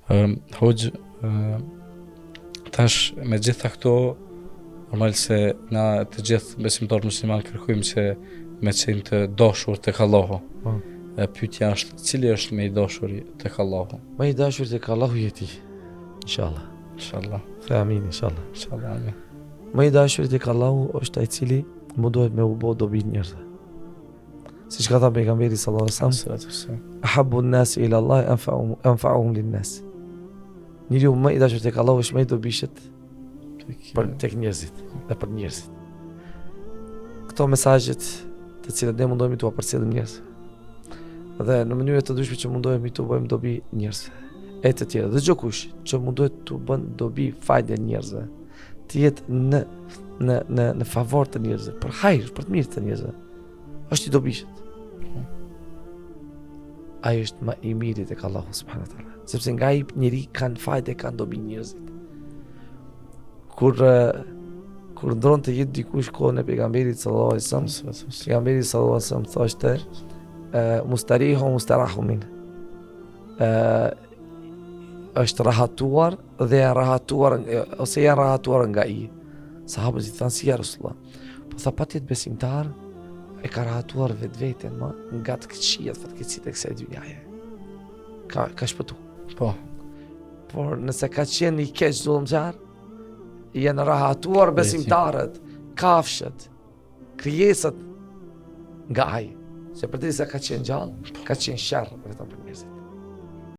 Hoxh, tash me gjitha këto, normal se na të gjithë besimtarë musliman kërkojmë që me qenë të dashur tek Allahu. Pyetja është, cili është më i dashur tek Allahu? Më i dashur tek Allahu je ti. Inshallah. Inshallah. Fe amin, inshallah. Inshallah. Amin. Më i dashur tek Allahu është ai cili mundohet me u bë dobi njerëzve. Siç ka thënë pejgamberi sallallahu alaihi wasallam, ahabbu an-nas ila Allah anfa'uhum lin-nas. Njeriu më i dashur tek Allahu është më i dobishët për tek njerëzit dhe për njerëzit. Këto mesazhet të cilat ne mundohemi t'u përcjellim njerëzve. Dhe në mënyrë të ndryshme që mundohemi t'u bëjmë dobi njerëzve. E të tjerë, dhe çdo kush që mundohet t'u bën dobi fajde njerëzve, të jetë në favor të njerëzve, për hajër, për të mirë të njerëzve, është i dobishët. Ai është më i miri tek Allahu subhanahu wa taala, sepse nga ai njeri kanë fajde, kanë dobi njerëzit. Kur ndron të jetë dikush kohën e pejgamberit sallallahu alaihi wasallam, pejgamberi sallallahu alaihi wasallam thoshte mustarihu mustarahu min. Është rahatuar dhe janë rahatuar ose janë rahatuar nga i. Sahabët i thanë si ja Rasulullah. Po tha patjetër besimtar e ka rahatuar vetveten më nga të këqijat fatkeqësitë e kësaj dynjaje. Ka shpëtu. Po. Por nëse ka qenë i keq zullumçar, janë rahatuar besimtarët, kafshët, krijesat nga ai. Se përderisa ka qenë gjallë, ka qenë sharr vetëm për njerëzit.